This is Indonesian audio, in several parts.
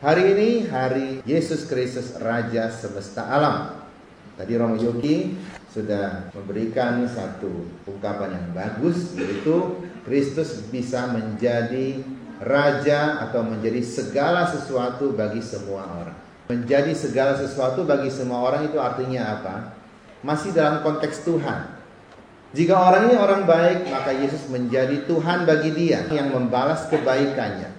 Hari ini hari Yesus Kristus Raja semesta alam. Tadi Romo Yogi sudah memberikan satu ungkapan yang bagus, yaitu Kristus bisa menjadi Raja atau menjadi segala sesuatu bagi semua orang. Menjadi segala sesuatu bagi semua orang itu artinya apa? Masih dalam konteks Tuhan. Jika orang ini orang baik, maka Yesus menjadi Tuhan bagi dia yang membalas kebaikannya.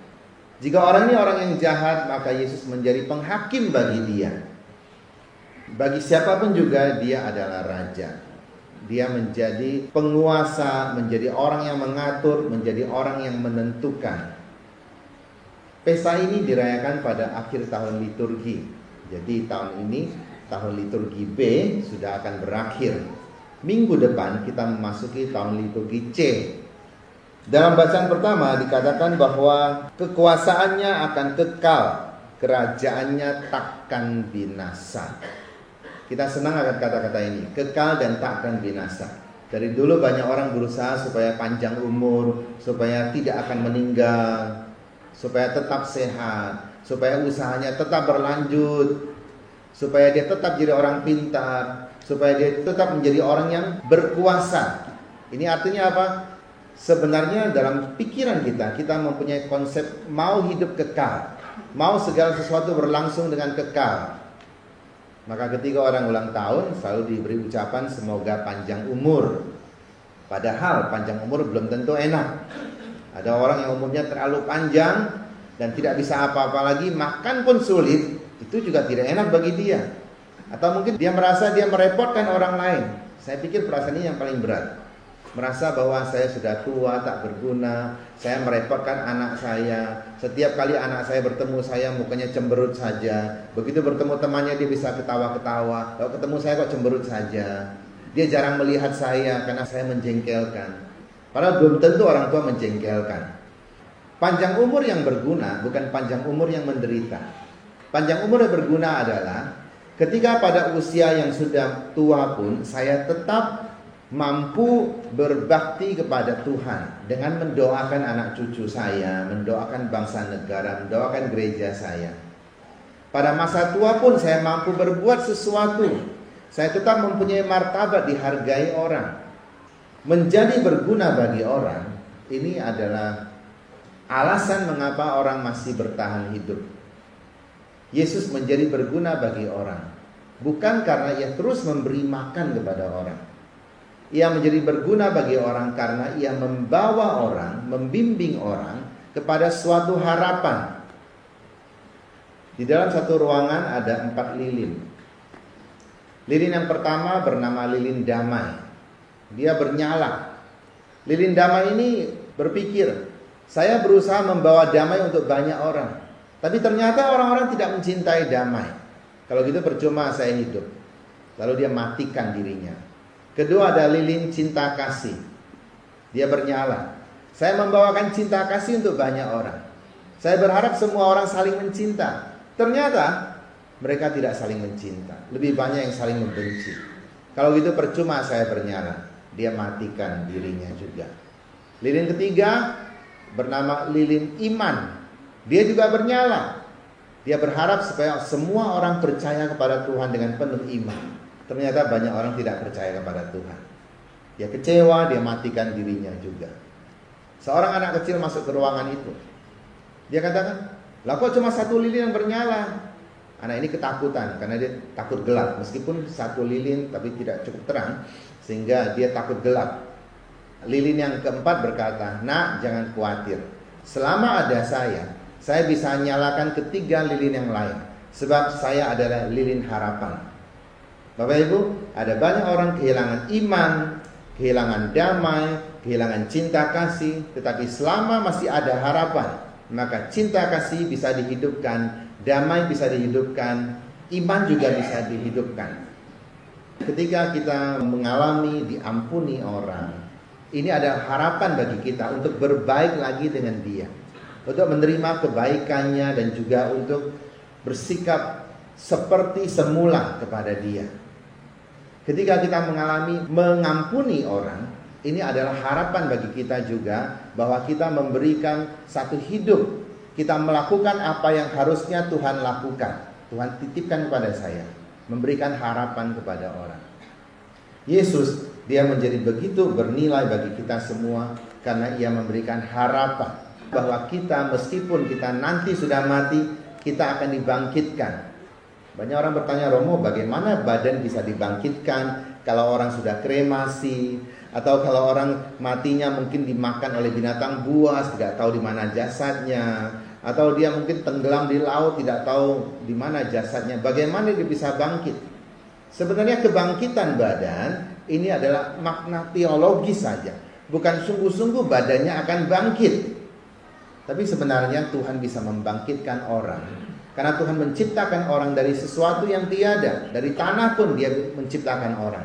Jika orang ini orang yang jahat, maka Yesus menjadi penghakim bagi dia. Bagi siapapun juga dia adalah Raja. Dia menjadi penguasa, menjadi orang yang mengatur, menjadi orang yang menentukan. Pesta ini dirayakan pada akhir tahun liturgi. Jadi tahun ini, tahun liturgi B sudah akan berakhir. Minggu depan kita memasuki tahun liturgi C. Dalam bacaan pertama dikatakan bahwa kekuasaannya akan kekal, kerajaannya takkan binasa. Kita senang akan kata-kata ini, kekal dan takkan binasa. Dari dulu banyak orang berusaha supaya panjang umur, supaya tidak akan meninggal, supaya tetap sehat, supaya usahanya tetap berlanjut, supaya dia tetap jadi orang pintar, supaya dia tetap menjadi orang yang berkuasa. Ini artinya apa? Sebenarnya dalam pikiran kita mempunyai konsep mau hidup kekal, mau segala sesuatu berlangsung dengan kekal. Maka ketika orang ulang tahun selalu diberi ucapan semoga panjang umur. Padahal panjang umur belum tentu enak. Ada orang yang umurnya terlalu panjang dan tidak bisa apa-apa lagi, makan pun sulit. Itu juga tidak enak bagi dia. Atau mungkin dia merasa dia merepotkan orang lain. Saya pikir perasaan ini yang paling berat. Merasa bahwa saya sudah tua, tak berguna, saya merepotkan anak saya. Setiap kali anak saya bertemu saya mukanya cemberut saja. Begitu bertemu temannya dia bisa ketawa-ketawa. Kalau ketemu saya kok cemberut saja. Dia jarang melihat saya karena saya menjengkelkan. Padahal belum tentu orang tua menjengkelkan. Panjang umur yang berguna bukan panjang umur yang menderita. Panjang umur yang berguna adalah ketika pada usia yang sudah tua pun saya tetap mampu berbakti kepada Tuhan dengan mendoakan anak cucu saya, mendoakan bangsa negara, mendoakan gereja saya. Pada masa tua pun saya mampu berbuat sesuatu. Saya tetap mempunyai martabat, dihargai orang. Menjadi berguna bagi orang, ini adalah alasan mengapa orang masih bertahan hidup. Yesus menjadi berguna bagi orang, bukan karena ia terus memberi makan kepada orang. Ia menjadi berguna bagi orang karena ia membawa orang, membimbing orang kepada suatu harapan. Di dalam satu ruangan ada 4 lilin. Lilin yang pertama bernama lilin damai. Dia bernyala. Lilin damai ini berpikir, saya berusaha membawa damai untuk banyak orang, tapi ternyata orang-orang tidak mencintai damai. Kalau gitu percuma saya hidup. Lalu dia matikan dirinya. Kedua ada lilin cinta kasih. Dia bernyala. Saya membawakan cinta kasih untuk banyak orang. Saya berharap semua orang saling mencinta. Ternyata mereka tidak saling mencinta. Lebih banyak yang saling membenci. Kalau gitu percuma saya bernyala. Dia matikan dirinya juga. Lilin ketiga bernama lilin iman. Dia juga bernyala. Dia berharap supaya semua orang percaya kepada Tuhan dengan penuh iman. Ternyata banyak orang tidak percaya kepada Tuhan. Dia kecewa, dia matikan dirinya juga. Seorang anak kecil masuk ke ruangan itu. Dia katakan, lah kok cuma satu lilin yang bernyala? Anak ini ketakutan karena dia takut gelap. Meskipun satu lilin tapi tidak cukup terang, sehingga dia takut gelap. Lilin yang keempat berkata, nak jangan khawatir. Selama ada saya bisa nyalakan ketiga lilin yang lain. Sebab saya adalah lilin harapan. Bapak Ibu, ada banyak orang kehilangan iman, kehilangan damai, kehilangan cinta kasih. Tetapi selama masih ada harapan, maka cinta kasih bisa dihidupkan, damai bisa dihidupkan, iman juga bisa dihidupkan. Ketika kita mengalami diampuni orang, ini adalah harapan bagi kita untuk berbaik lagi dengan dia, untuk menerima kebaikannya dan juga untuk bersikap seperti semula kepada dia. Ketika kita mengalami mengampuni orang, ini adalah harapan bagi kita juga bahwa kita memberikan satu hidup kita melakukan apa yang harusnya Tuhan lakukan. Tuhan titipkan kepada saya, memberikan harapan kepada orang. Yesus, dia menjadi begitu bernilai bagi kita semua karena ia memberikan harapan bahwa kita meskipun kita nanti sudah mati, kita akan dibangkitkan. Banyak orang bertanya, Romo, bagaimana badan bisa dibangkitkan kalau orang sudah kremasi, atau kalau orang matinya mungkin dimakan oleh binatang buas, tidak tahu di mana jasadnya, atau dia mungkin tenggelam di laut, tidak tahu di mana jasadnya. Bagaimana dia bisa bangkit? Sebenarnya kebangkitan badan ini adalah makna teologis saja, bukan sungguh-sungguh badannya akan bangkit. Tapi sebenarnya Tuhan bisa membangkitkan orang, karena Tuhan menciptakan orang dari sesuatu yang tiada. Dari tanah pun dia menciptakan orang.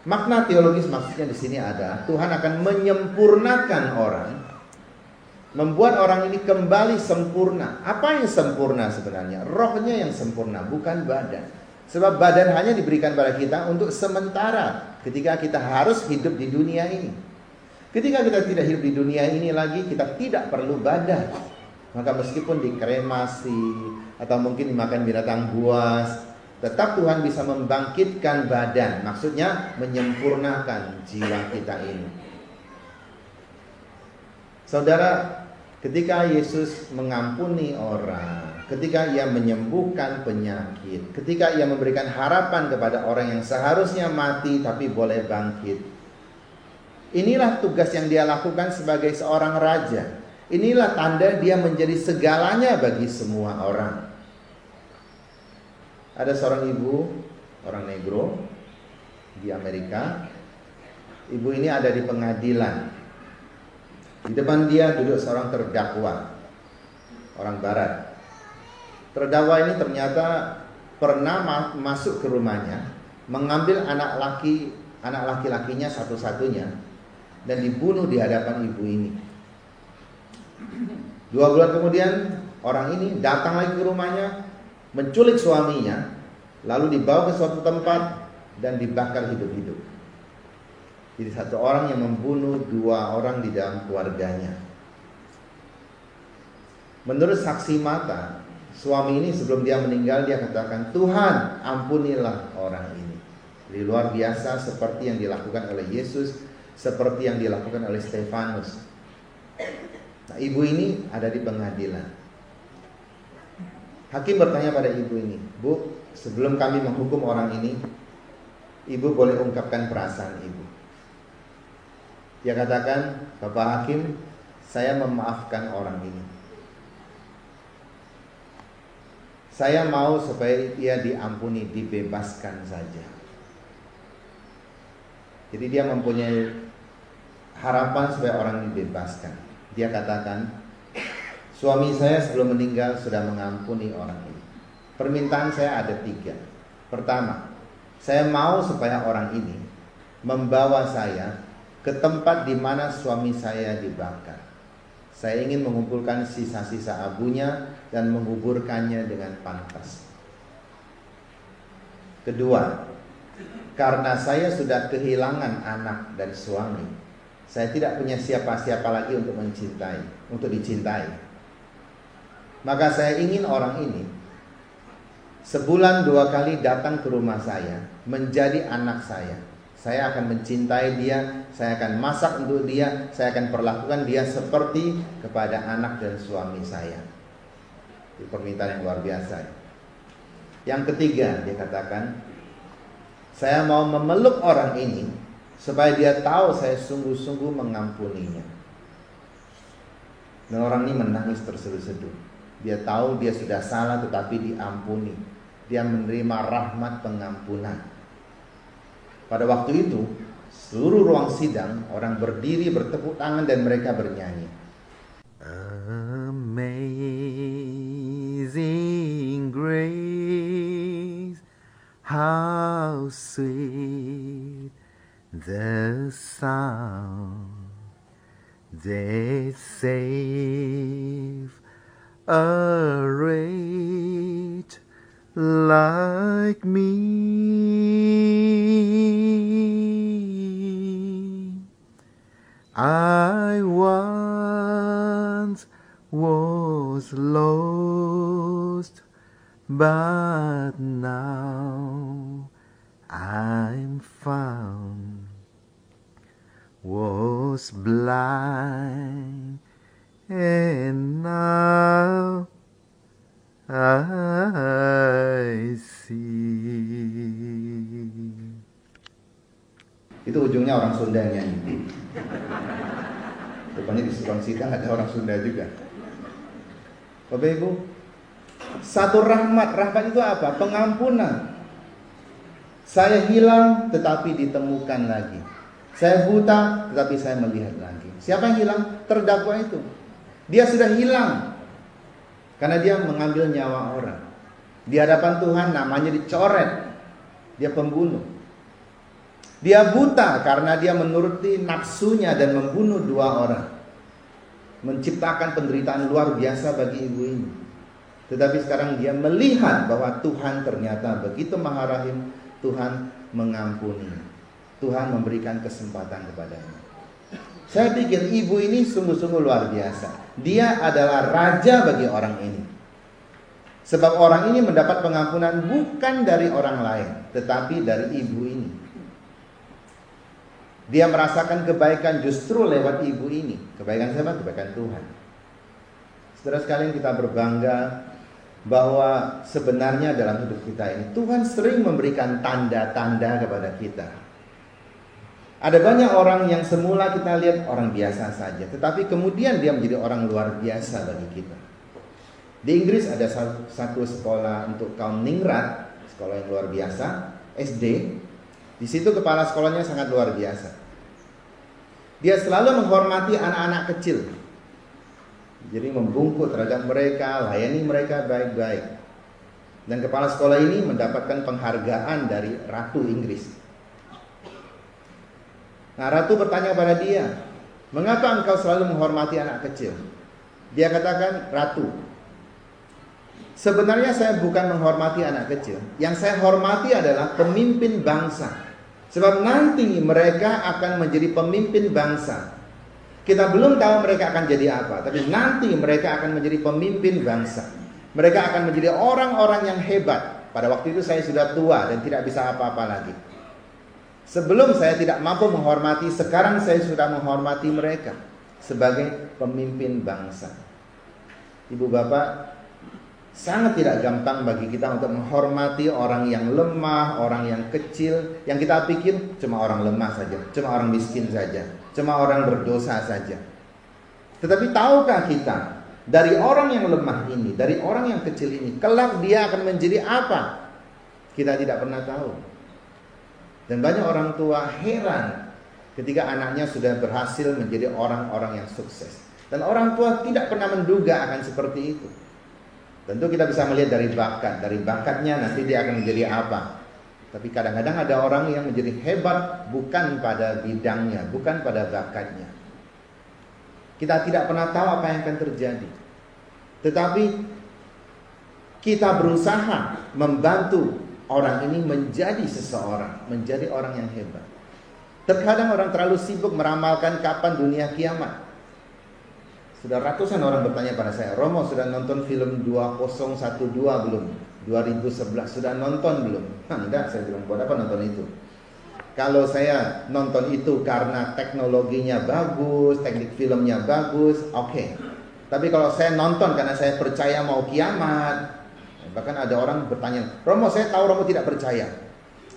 Makna teologis maksudnya di sini adalah Tuhan akan menyempurnakan orang, membuat orang ini kembali sempurna. Apa yang sempurna sebenarnya? Rohnya yang sempurna, bukan badan. Sebab badan hanya diberikan pada kita untuk sementara, ketika kita harus hidup di dunia ini. Ketika kita tidak hidup di dunia ini lagi, kita tidak perlu badan. Maka meskipun dikremasi atau mungkin dimakan binatang buas, tetap Tuhan bisa membangkitkan badan. Maksudnya menyempurnakan jiwa kita ini. Saudara, ketika Yesus mengampuni orang, ketika ia menyembuhkan penyakit, ketika ia memberikan harapan kepada orang yang seharusnya mati tapi boleh bangkit, inilah tugas yang dia lakukan sebagai seorang raja. Inilah tanda dia menjadi segalanya bagi semua orang. Ada seorang ibu, orang negro di Amerika. Ibu ini ada di pengadilan. Di depan dia duduk seorang terdakwa, orang barat. Terdakwa ini ternyata pernah masuk ke rumahnya, mengambil anak laki-lakinya satu-satunya, dan dibunuh di hadapan ibu ini. 2 bulan kemudian orang ini datang lagi ke rumahnya, menculik suaminya, lalu dibawa ke suatu tempat dan dibakar hidup-hidup. Jadi satu orang yang membunuh 2 orang di dalam keluarganya. Menurut saksi mata, suami ini sebelum dia meninggal dia katakan, Tuhan ampunilah orang ini. Jadi luar biasa seperti yang dilakukan oleh Yesus, seperti yang dilakukan oleh Stefanus. Nah, ibu ini ada di pengadilan. Hakim bertanya pada ibu ini, Bu, sebelum kami menghukum orang ini, ibu boleh ungkapkan perasaan ibu. Dia katakan, Bapak Hakim, saya memaafkan orang ini. Saya mau supaya ia diampuni, dibebaskan saja. Jadi dia mempunyai harapan supaya orang ini dibebaskan. Dia katakan, suami saya sebelum meninggal sudah mengampuni orang ini. Permintaan saya ada 3. Pertama, saya mau supaya orang ini membawa saya ke tempat di mana suami saya dibakar. Saya ingin mengumpulkan sisa-sisa abunya dan menguburkannya dengan pantas. Kedua, karena saya sudah kehilangan anak dan suami, saya tidak punya siapa-siapa lagi untuk dicintai. Maka saya ingin orang ini sebulan 2 kali datang ke rumah saya, menjadi anak saya. Saya akan mencintai dia, saya akan masak untuk dia, saya akan perlakukan dia seperti kepada anak dan suami saya. Itu permintaan yang luar biasa. Yang ketiga, dia katakan, saya mau memeluk orang ini supaya dia tahu saya sungguh-sungguh mengampuninya. Dan orang ini menangis terseduh-seduh. Dia tahu dia sudah salah tetapi diampuni. Dia menerima rahmat pengampunan. Pada waktu itu, seluruh ruang sidang orang berdiri bertepuk tangan dan mereka bernyanyi. Amazing grace, how sweet the sound that saved a wretch like me. I once was but now I'm found. Was blind and now I see. Itu ujungnya orang Sunda yang nyanyi. Rupanya di Sulawesi ada orang Sunda juga. Bapak Ibu, satu rahmat itu apa? Pengampunan. Saya hilang tetapi ditemukan lagi. Saya buta tetapi saya melihat lagi. Siapa yang hilang? Terdakwa itu. Dia sudah hilang karena dia mengambil nyawa orang. Di hadapan Tuhan namanya dicoret. Dia pembunuh. Dia buta karena dia menuruti nafsunya dan membunuh 2 orang. Menciptakan penderitaan luar biasa bagi ibu ini. Tetapi sekarang dia melihat bahwa Tuhan ternyata begitu Maha Rahim. Tuhan mengampuni. Tuhan memberikan kesempatan kepadanya. Saya pikir ibu ini sungguh-sungguh luar biasa. Dia adalah raja bagi orang ini. Sebab orang ini mendapat pengampunan bukan dari orang lain, tetapi dari ibu ini. Dia merasakan kebaikan justru lewat ibu ini. Kebaikan siapa? Kebaikan Tuhan. Saudara sekalian, kita berbangga bahwa sebenarnya dalam hidup kita ini Tuhan sering memberikan tanda-tanda kepada kita. Ada banyak orang yang semula kita lihat orang biasa saja, tetapi kemudian dia menjadi orang luar biasa bagi kita. Di Inggris ada satu sekolah untuk kaum ningrat, sekolah yang luar biasa, SD. Di situ kepala sekolahnya sangat luar biasa. Dia selalu menghormati anak-anak kecil. Jadi membungkuk terhadap mereka, layani mereka baik-baik. Dan kepala sekolah ini mendapatkan penghargaan dari Ratu Inggris. Nah, Ratu bertanya pada dia, mengapa engkau selalu menghormati anak kecil? Dia katakan, Ratu, sebenarnya saya bukan menghormati anak kecil. Yang saya hormati adalah pemimpin bangsa. Sebab nanti mereka akan menjadi pemimpin bangsa. Kita belum tahu mereka akan jadi apa, tapi nanti mereka akan menjadi pemimpin bangsa. Mereka akan menjadi orang-orang yang hebat. Pada waktu itu saya sudah tua dan tidak bisa apa-apa lagi. Sebelum saya tidak mampu menghormati, sekarang saya sudah menghormati mereka sebagai pemimpin bangsa. Ibu bapak, sangat tidak gampang bagi kita untuk menghormati orang yang lemah, orang yang kecil. Yang kita pikir cuma orang lemah saja, cuma orang miskin saja, cuma orang berdosa saja. Tetapi tahukah kita, dari orang yang lemah ini, dari orang yang kecil ini, kelak dia akan menjadi apa? Kita tidak pernah tahu. Dan banyak orang tua heran ketika anaknya sudah berhasil menjadi orang-orang yang sukses. Dan orang tua tidak pernah menduga akan seperti itu. Tentu kita bisa melihat dari bakat. Dari bakatnya nanti dia akan menjadi apa. Tapi kadang-kadang ada orang yang menjadi hebat bukan pada bidangnya, bukan pada bakatnya. Kita tidak pernah tahu apa yang akan terjadi. Tetapi kita berusaha membantu orang ini menjadi seseorang, menjadi orang yang hebat. Terkadang orang terlalu sibuk meramalkan kapan dunia kiamat. Sudah ratusan orang bertanya pada saya, Romo sudah nonton film 2012 belum? 2011 sudah nonton belum? Enggak, saya bilang buat apa nonton itu? Kalau saya nonton itu karena teknologinya bagus, teknik filmnya bagus, oke. Tapi kalau saya nonton karena saya percaya mau kiamat, bahkan ada orang bertanya, Romo saya tahu Romo tidak percaya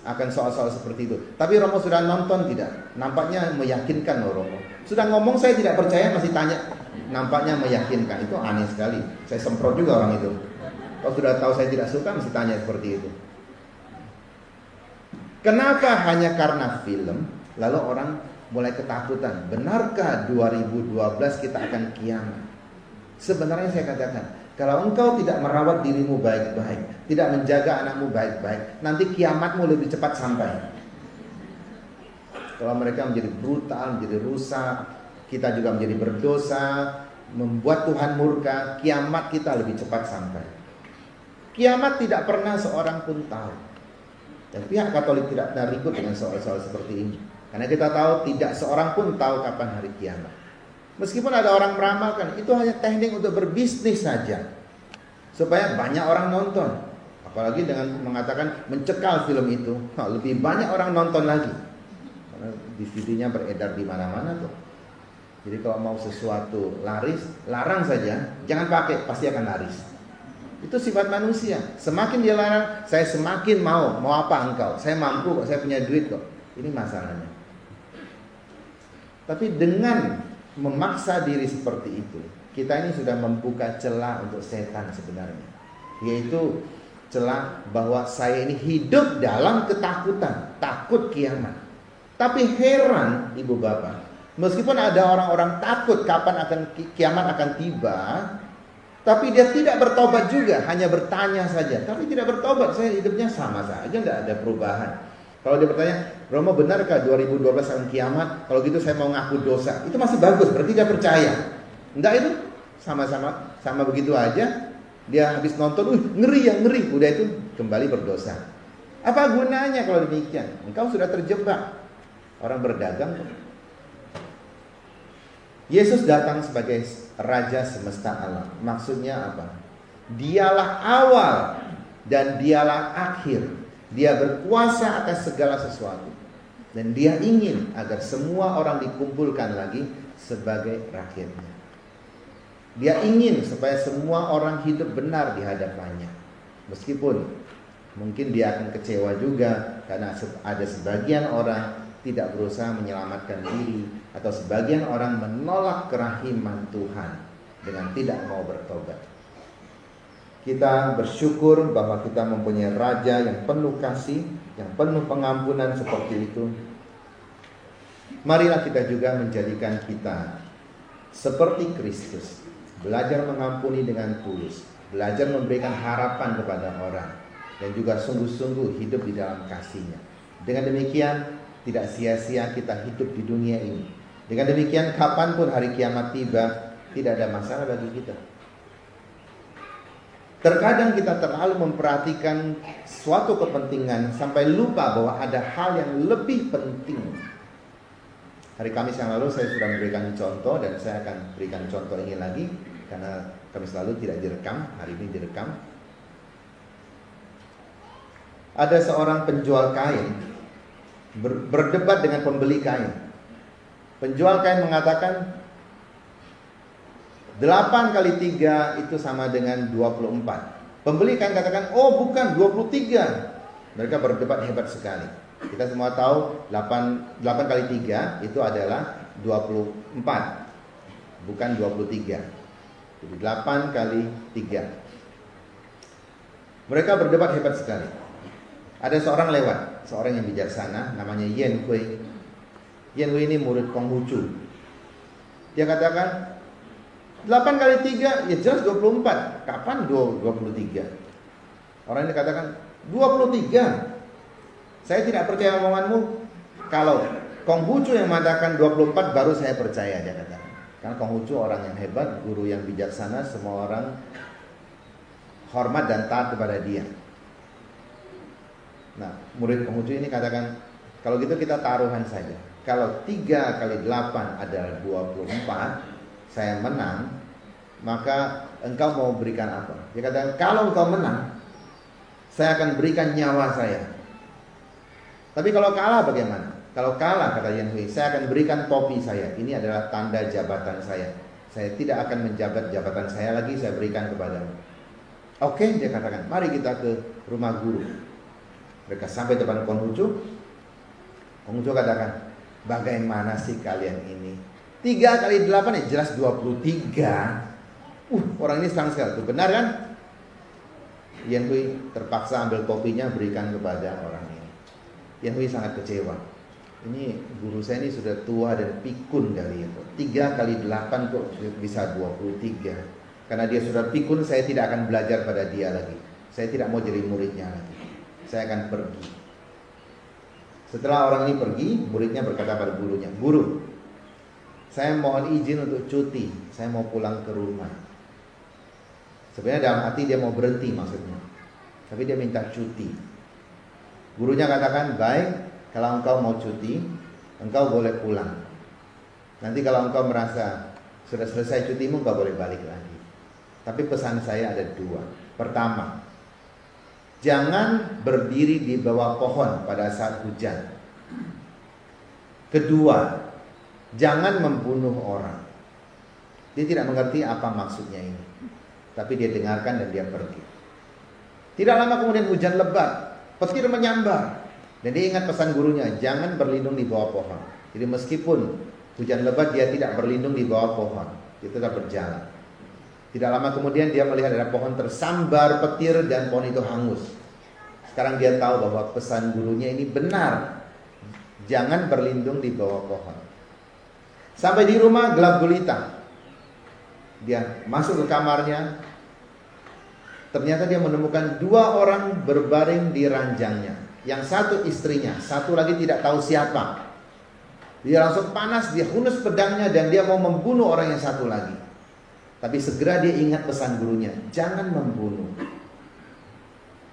akan soal-soal seperti itu, tapi Romo sudah nonton tidak? Nampaknya meyakinkan loh Romo. Sudah ngomong saya tidak percaya masih tanya, nampaknya meyakinkan. Itu aneh sekali. Saya semprot juga orang itu. Kalau sudah tahu saya tidak suka masih tanya seperti itu. Kenapa hanya karena film lalu orang mulai ketakutan? Benarkah 2012 kita akan kiamat? Sebenarnya saya katakan, kalau engkau tidak merawat dirimu baik-baik, tidak menjaga anakmu baik-baik, nanti kiamatmu lebih cepat sampai. Kalau mereka menjadi brutal, menjadi rusak, kita juga menjadi berdosa, membuat Tuhan murka, kiamat kita lebih cepat sampai. Kiamat tidak pernah seorang pun tahu. Dan pihak Katolik tidak pernah ribut dengan soal-soal seperti ini. Karena kita tahu tidak seorang pun tahu kapan hari kiamat. Meskipun ada orang meramalkan, itu hanya teknik untuk berbisnis saja. Supaya banyak orang nonton. Apalagi dengan mengatakan mencekal film itu, lebih banyak orang nonton lagi. Karena DVD-nya beredar di mana-mana tuh. Jadi kalau mau sesuatu laris, larang saja, jangan pakai, pasti akan laris. Itu sifat manusia. Semakin dia larang, saya semakin mau. Mau apa engkau? Saya mampu kok, saya punya duit kok. Ini masalahnya. Tapi dengan memaksa diri seperti itu, kita ini sudah membuka celah untuk setan sebenarnya. Yaitu celah bahwa saya ini hidup dalam ketakutan, takut kiamat. Tapi heran ibu bapak, meskipun ada orang-orang takut kapan akan kiamat akan tiba, tapi dia tidak bertobat juga, hanya bertanya saja. Tapi tidak bertobat, saya hidupnya sama saja, tidak ada perubahan. Kalau dia bertanya, Romo benarkah 2012 akan kiamat? Kalau gitu saya mau ngaku dosa. Itu masih bagus, berarti dia percaya. Enggak itu, sama begitu aja. Dia habis nonton, ngeri ya ngeri. Udah itu kembali berdosa. Apa gunanya kalau demikian? Engkau sudah terjebak. Orang berdagang. Yesus datang sebagai Raja semesta alam. Maksudnya apa? Dialah awal dan dialah akhir. Dia berkuasa atas segala sesuatu. Dan dia ingin agar semua orang dikumpulkan lagi sebagai rakyatnya. Dia ingin supaya semua orang hidup benar di hadapannya. Meskipun mungkin dia akan kecewa juga karena ada sebagian orang tidak berusaha menyelamatkan diri, atau sebagian orang menolak kerahiman Tuhan dengan tidak mau bertobat. Kita bersyukur bahwa kita mempunyai Raja yang penuh kasih, yang penuh pengampunan seperti itu. Marilah kita juga menjadikan kita seperti Kristus, belajar mengampuni dengan tulus, belajar memberikan harapan kepada orang, dan juga sungguh-sungguh hidup di dalam kasih-Nya. Dengan demikian tidak sia-sia kita hidup di dunia ini. Dengan demikian kapanpun hari kiamat tiba, tidak ada masalah bagi kita. Terkadang kita terlalu memperhatikan suatu kepentingan sampai lupa bahwa ada hal yang lebih penting. Hari Kamis yang lalu saya sudah memberikan contoh, dan saya akan berikan contoh ini lagi karena Kamis lalu tidak direkam, hari ini direkam. Ada seorang penjual kain berdebat dengan pembeli kain. Penjual kain mengatakan 8 kali 3 itu sama dengan 24. Pembeli kain katakan, oh bukan, 23. Mereka berdebat hebat sekali. Kita semua tahu 8 kali 3 itu adalah 24, bukan 23. Jadi 8 kali 3. Mereka berdebat hebat sekali. Ada seorang lewat, seorang yang bijaksana, namanya Yen Hui. Yen Hui ini murid Konghucu. Dia katakan 8 kali 3 ya jelas 24. Kapan 23? Orang ini katakan 23. Saya tidak percaya omonganmu. Kalau Konghucu yang mengatakan 24 baru saya percaya, dia katakan. Karena Konghucu orang yang hebat, guru yang bijaksana, semua orang hormat dan taat kepada dia. Nah, murid Konghucu ini katakan, kalau gitu kita taruhan saja. Kalau 3 kali 8 adalah 24, saya menang, maka engkau mau berikan apa? Dia katakan, kalau engkau menang, saya akan berikan nyawa saya. Tapi kalau kalah bagaimana? Kalau kalah, kata Yen Hui, saya akan berikan topi saya. Ini adalah tanda jabatan saya. Saya tidak akan menjabat jabatan saya lagi, saya berikan kepadamu. Oke, dia katakan, mari kita ke rumah guru. Mereka sampai depan Konghucu. Konghucu katakan, bagaimana sih kalian ini? 3 kali 8 ya jelas 23. Orang ini senang sekali. Itu benar kan? Yen Hui terpaksa ambil topinya, berikan kepada orang ini. Yen Hui sangat kecewa. Ini guru saya ini sudah tua dan pikun kali itu. 3 kali 8 kok bisa 23. Karena dia sudah pikun, saya tidak akan belajar pada dia lagi. Saya tidak mau jadi muridnya lagi. Saya akan pergi. Setelah orang ini pergi, muridnya berkata pada gurunya, guru, saya mohon izin untuk cuti. Saya mau pulang ke rumah. Sebenarnya dalam hati dia mau berhenti maksudnya. Tapi dia minta cuti. Gurunya katakan, baik, kalau engkau mau cuti, engkau boleh pulang. Nanti kalau engkau merasa sudah selesai cutimu, engkau boleh balik lagi. Tapi pesan saya ada 2. Pertama, Jangan berdiri di bawah pohon pada saat hujan. Kedua, jangan membunuh orang. Dia tidak mengerti apa maksudnya ini, tapi dia dengarkan dan dia pergi. Tidak lama kemudian hujan lebat, petir menyambar, dan dia ingat pesan gurunya, jangan berlindung di bawah pohon. Jadi meskipun hujan lebat, dia tidak berlindung di bawah pohon, dia tetap berjalan. Tidak lama kemudian dia melihat ada pohon tersambar petir dan pohon itu hangus. Sekarang dia tahu bahwa pesan gurunya ini benar, jangan berlindung di bawah pohon. Sampai di rumah gelap gulita. Dia masuk ke kamarnya. Ternyata dia menemukan 2 orang berbaring di ranjangnya. Yang satu istrinya, satu lagi tidak tahu siapa. Dia langsung panas, dia hunus pedangnya dan dia mau membunuh orang yang satu lagi. Tapi segera dia ingat pesan gurunya, jangan membunuh.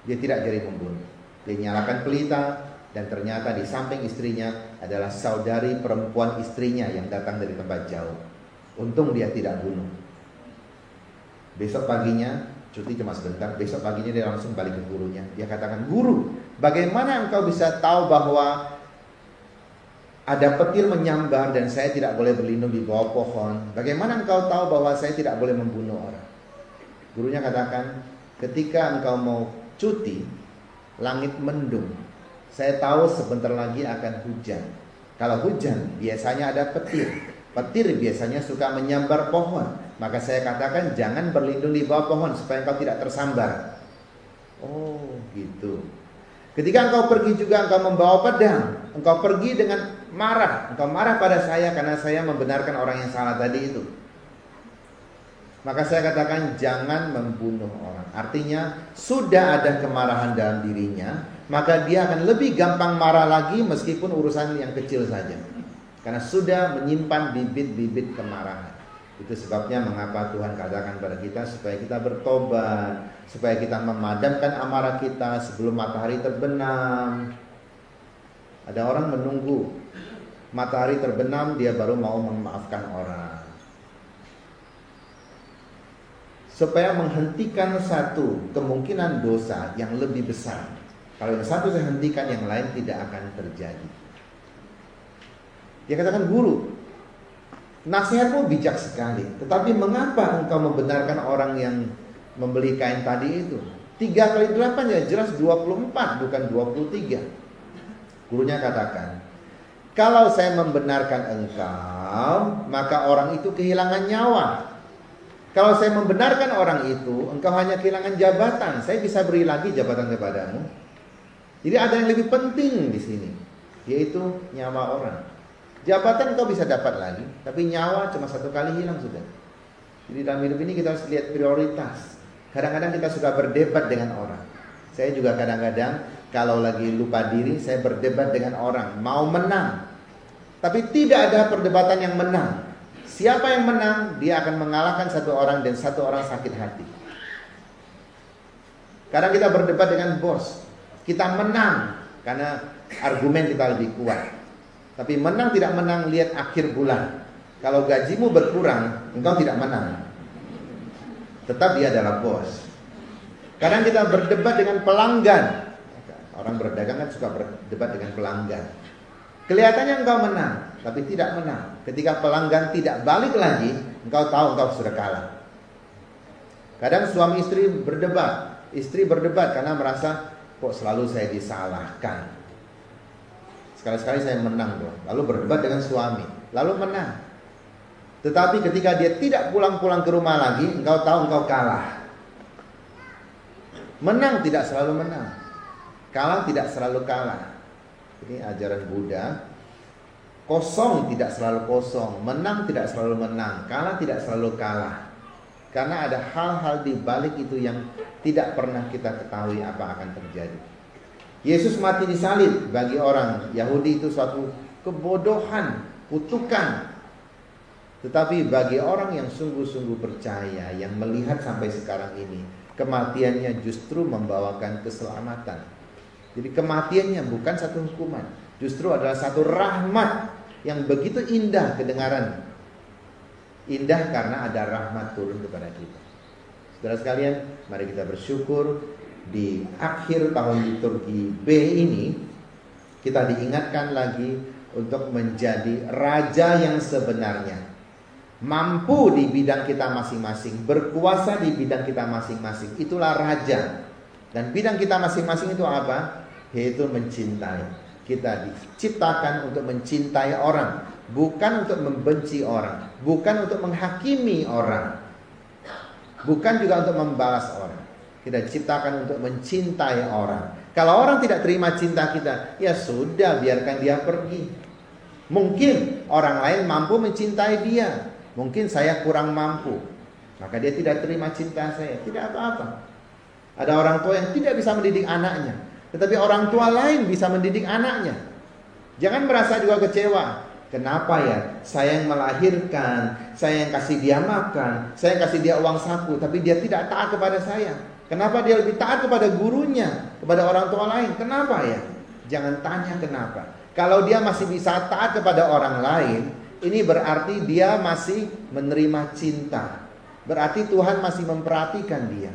Dia tidak jadi membunuh. Dia nyalakan pelita dan ternyata di samping istrinya adalah saudari perempuan istrinya yang datang dari tempat jauh. Untung dia tidak bunuh. Besok paginya, cuti cuma sebentar, besok paginya dia langsung balik ke gurunya. Dia katakan, guru, bagaimana engkau bisa tahu bahwa ada petir menyambar dan saya tidak boleh berlindung di bawah pohon? Bagaimana engkau tahu bahwa saya tidak boleh membunuh orang? Gurunya katakan, ketika engkau mau cuti, langit mendung. Saya tahu sebentar lagi akan hujan. Kalau hujan, biasanya ada petir. Petir biasanya suka menyambar pohon. Maka saya katakan jangan berlindung di bawah pohon supaya engkau tidak tersambar. Oh gitu. Ketika engkau pergi juga engkau membawa pedang. Engkau pergi dengan marah. Engkau marah pada saya karena saya membenarkan orang yang salah tadi itu. Maka saya katakan jangan membunuh orang. Artinya sudah ada kemarahan dalam dirinya, maka dia akan lebih gampang marah lagi meskipun urusan yang kecil saja. Karena sudah menyimpan bibit-bibit kemarahan. Itu sebabnya mengapa Tuhan katakan pada kita supaya kita bertobat, supaya kita memadamkan amarah kita sebelum matahari terbenam. Ada orang menunggu matahari terbenam dia baru mau memaafkan orang. Supaya menghentikan satu kemungkinan dosa yang lebih besar. Kalau yang satu saya hentikan, yang lain tidak akan terjadi. Dia katakan, guru, nasihatmu bijak sekali, tetapi mengapa engkau membenarkan orang yang membeli kain tadi itu? 3 kali 8 ya jelas 24, bukan 23. Gurunya katakan, kalau saya membenarkan engkau, maka orang itu kehilangan nyawa. Kalau saya membenarkan orang itu, engkau hanya kehilangan jabatan. Saya bisa beri lagi jabatan kepadamu. Jadi ada yang lebih penting di sini, yaitu nyawa orang. Jabatan engkau bisa dapat lagi, tapi nyawa cuma 1 kali hilang sudah. Jadi dalam hidup ini kita harus lihat prioritas. Kadang-kadang kita suka berdebat dengan orang. Saya juga kadang-kadang kalau lagi lupa diri, saya berdebat dengan orang, mau menang. Tapi tidak ada perdebatan yang menang. Siapa yang menang, dia akan mengalahkan 1 orang dan 1 orang sakit hati. Kadang kita berdebat dengan bos, kita menang karena argumen kita lebih kuat. Tapi menang tidak menang lihat akhir bulan. Kalau gajimu berkurang, engkau tidak menang. Tetap dia adalah bos. Kadang kita berdebat dengan pelanggan. Orang berdagang kan suka berdebat dengan pelanggan. Kelihatannya engkau menang, tapi tidak menang. Ketika pelanggan tidak balik lagi, engkau tahu engkau sudah kalah. Kadang suami istri berdebat. Istri berdebat karena merasa, kok selalu saya disalahkan. Sekali-sekali saya menang dong. Lalu berdebat dengan suami, lalu menang. Tetapi ketika dia tidak pulang-pulang ke rumah lagi, engkau tahu engkau kalah. Menang tidak selalu menang, kalah tidak selalu kalah. Ini ajaran Buddha. Kosong tidak selalu kosong, menang tidak selalu menang, kalah tidak selalu kalah. Karena ada hal-hal di balik itu yang tidak pernah kita ketahui apa akan terjadi. Yesus mati di salib bagi orang Yahudi itu suatu kebodohan, kutukan. Tetapi bagi orang yang sungguh-sungguh percaya, yang melihat sampai sekarang ini, kematiannya justru membawakan keselamatan. Jadi kematiannya bukan satu hukuman, justru adalah satu rahmat yang begitu indah kedengaran. Indah karena ada rahmat turun kepada kita. Saudara sekalian, mari kita bersyukur di akhir tahun liturgi B ini, kita diingatkan lagi untuk menjadi raja yang sebenarnya, mampu di bidang kita masing-masing, berkuasa di bidang kita masing-masing. Itulah raja. Dan bidang kita masing-masing itu apa? Yaitu mencintai. Kita diciptakan untuk mencintai orang, bukan untuk membenci orang, bukan untuk menghakimi orang, bukan juga untuk membalas orang. Kita diciptakan untuk mencintai orang. Kalau orang tidak terima cinta kita, ya sudah, biarkan dia pergi. Mungkin orang lain mampu mencintai dia, mungkin saya kurang mampu, maka dia tidak terima cinta saya. Tidak apa-apa. Ada orang tua yang tidak bisa mendidik anaknya, tetapi orang tua lain bisa mendidik anaknya. Jangan merasa juga kecewa. Kenapa ya? Saya yang melahirkan, saya yang kasih dia makan, saya yang kasih dia uang saku, tapi dia tidak taat kepada saya. Kenapa dia lebih taat kepada gurunya, kepada orang tua lain? Kenapa ya? Jangan tanya kenapa. Kalau dia masih bisa taat kepada orang lain, ini berarti dia masih menerima cinta. Berarti Tuhan masih memperhatikan dia.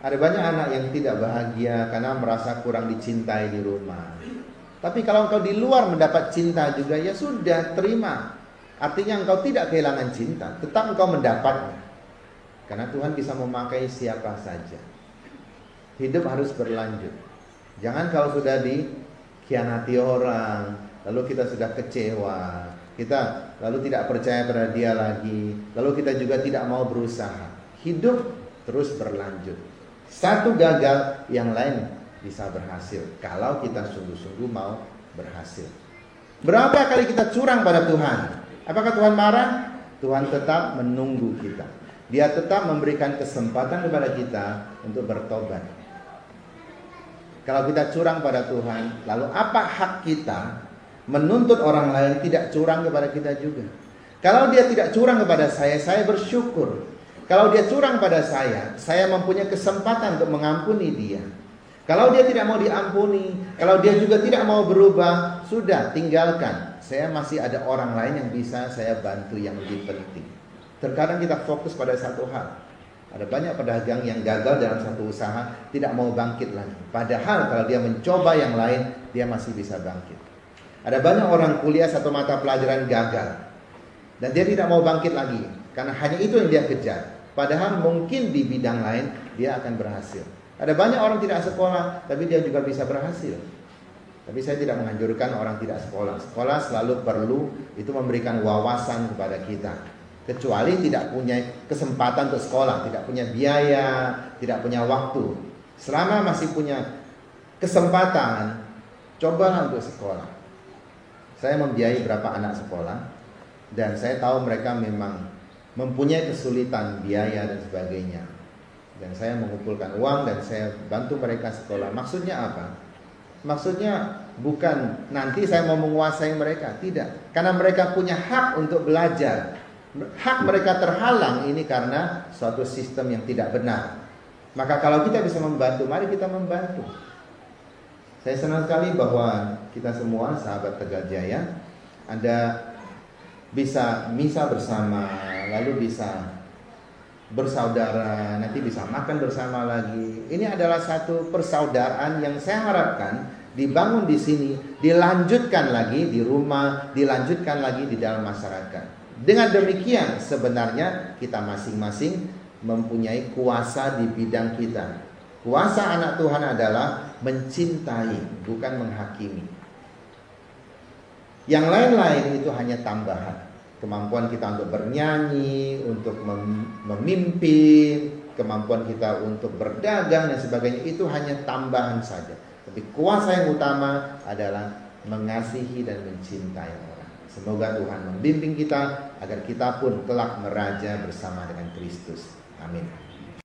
Ada banyak anak yang tidak bahagia karena merasa kurang dicintai di rumah. Tapi kalau engkau di luar mendapat cinta juga, ya sudah, terima. Artinya engkau tidak kehilangan cinta, tetap engkau mendapatnya. Karena Tuhan bisa memakai siapa saja. Hidup harus berlanjut. Jangan kalau sudah dikhianati orang, lalu kita sudah kecewa, kita lalu tidak percaya pada dia lagi, lalu kita juga tidak mau berusaha. Hidup terus berlanjut. Satu gagal, yang lain bisa berhasil kalau kita sungguh-sungguh mau berhasil. Berapa kali kita curang pada Tuhan? Apakah Tuhan marah? Tuhan tetap menunggu kita. Dia tetap memberikan kesempatan kepada kita untuk bertobat. Kalau kita curang pada Tuhan, lalu apa hak kita menuntut orang lain tidak curang kepada kita juga? Kalau dia tidak curang kepada saya bersyukur. Kalau dia curang pada saya mempunyai kesempatan untuk mengampuni dia. Kalau dia tidak mau diampuni, kalau dia juga tidak mau berubah, sudah, tinggalkan. Saya masih ada orang lain yang bisa saya bantu yang lebih penting. Terkadang kita fokus pada satu hal. Ada banyak pedagang yang gagal dalam satu usaha, tidak mau bangkit lagi. Padahal kalau dia mencoba yang lain, dia masih bisa bangkit. Ada banyak orang kuliah satu mata pelajaran gagal, dan dia tidak mau bangkit lagi, karena hanya itu yang dia kejar. Padahal mungkin di bidang lain dia akan berhasil. Ada banyak orang tidak sekolah, tapi dia juga bisa berhasil. Tapi saya tidak menganjurkan orang tidak sekolah. Sekolah selalu perlu, itu memberikan wawasan kepada kita. Kecuali tidak punya kesempatan untuk sekolah, tidak punya biaya, tidak punya waktu. Selama masih punya kesempatan, cobalah untuk sekolah. Saya membiayai beberapa anak sekolah, dan saya tahu mereka memang mempunyai kesulitan biaya dan sebagainya. Dan saya mengumpulkan uang dan saya bantu mereka sekolah. Maksudnya apa? Maksudnya bukan nanti saya mau menguasai mereka, tidak. Karena mereka punya hak untuk belajar. Hak mereka terhalang ini karena suatu sistem yang tidak benar. Maka kalau kita bisa membantu, mari kita membantu. Saya senang sekali bahwa kita semua sahabat Tegal Jaya Anda bisa misa bersama, lalu bisa bersaudara, nanti bisa makan bersama lagi. Ini adalah satu persaudaraan yang saya harapkan dibangun di sini, dilanjutkan lagi di rumah, dilanjutkan lagi di dalam masyarakat. Dengan demikian sebenarnya kita masing-masing mempunyai kuasa di bidang kita. Kuasa anak Tuhan adalah mencintai, bukan menghakimi. Yang lain-lain itu hanya tambahan. Kemampuan kita untuk bernyanyi, untuk memimpin, kemampuan kita untuk berdagang dan sebagainya, itu hanya tambahan saja. Tapi kuasa yang utama adalah mengasihi dan mencintai orang. Semoga Tuhan membimbing kita agar kita pun kelak meraja bersama dengan Kristus. Amin.